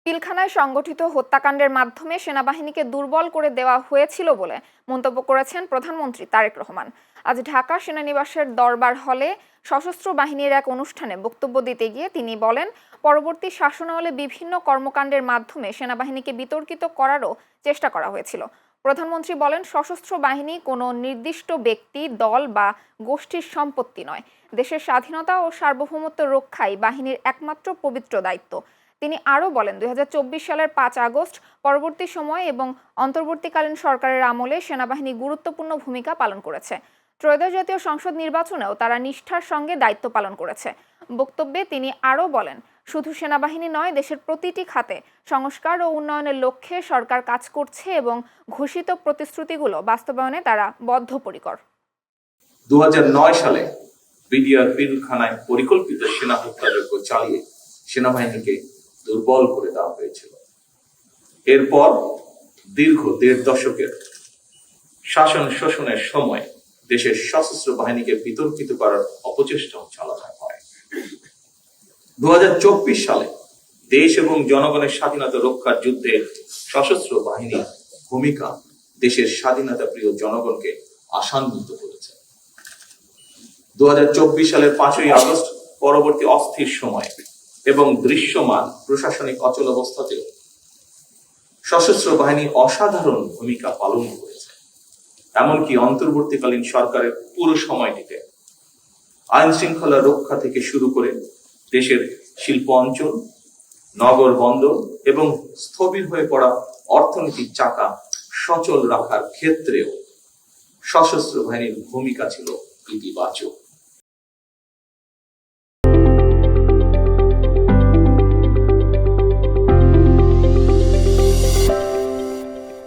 পিলখানায় সংগঠিত হত্যাকাণ্ডের মাধ্যমে সেনাবাহিনীকে দুর্বল করে দেওয়া হয়েছিল বলে মন্তব্য করেছেন প্রধানমন্ত্রী তারেক রহমান। আজ ঢাকা সেনানিবাসের দরবার হলে সশস্ত্র বাহিনীর এক অনুষ্ঠানে বক্তব্য দিতে গিয়ে তিনি বলেন, পরবর্তী শাসনামলে বিভিন্ন কর্মকাণ্ডের মাধ্যমে সেনাবাহিনীকে বিতর্কিত করারও চেষ্টা করা হয়েছিল। প্রধানমন্ত্রী বলেন, সশস্ত্র বাহিনী কোনো নির্দিষ্ট ব্যক্তি, দল বা গোষ্ঠীর সম্পত্তি নয়। দেশের স্বাধীনতা ও সার্বভৌমত্ব রক্ষাই বাহিনীর একমাত্র পবিত্র দায়িত্ব। তিনি আরও বলেন, ২০২৪ সালের ৫ আগস্ট পরবর্তী সময় এবং অন্তর্বর্তীকালীন সরকারের আমলে সেনাবাহিনী গুরুত্বপূর্ণ ভূমিকা পালন করেছে। ত্রয়োদশ জাতীয় সংসদ নির্বাচনেও তারা নিষ্ঠার সঙ্গে দায়িত্ব পালন করেছে। বক্তব্যে তিনি আরও বলেন, শুধু সেনাবাহিনী নয়, দেশের প্রতিটি খাতে সংস্কার ও উন্নয়নের লক্ষ্যে সরকার কাজ করছে এবং ঘোষিত প্রতিশ্রুতিগুলো বাস্তবায়নে তারা বদ্ধপরিকর। ২০০৯ সালে বিডিআর পিলখানায় পরিকল্পিত সেনা হত্যাযজ্ঞ চালিয়ে সেনাবাহিনীকে দুর্বল করে দেওয়া হয়েছিল। এরপর দীর্ঘ ১.৫ দশকের শাসন শোষণের সময় দেশের সশস্ত্র বাহিনীকে বিতর্কিত করার অপচেষ্টাও চালানো হয়। ২০২৪ সালে দেশ এবং জনগণের স্বাধীনতা রক্ষার যুদ্ধে সশস্ত্র বাহিনীর ভূমিকা দেশের স্বাধীনতা প্রিয় জনগণকে আশান্বিত করেছে। ২০২৪ সালের ৫ই আগস্ট পরবর্তী অস্থির সময় এবং দৃশ্যমান প্রশাসনিক অচলাবস্থাতেও সশস্ত্র বাহিনী অসাধারণ ভূমিকা পালন করেছে। এমনকি অন্তর্বর্তীকালীন সরকারের পুরো সময়টিতে আইন শৃঙ্খলা রক্ষা থেকে শুরু করে দেশের শিল্প অঞ্চল, নগর বন্দর এবং স্থবির হয়ে পড়া অর্থনীতির চাকা সচল রাখার ক্ষেত্রেও সশস্ত্র বাহিনীর ভূমিকা ছিল ইতিবাচক।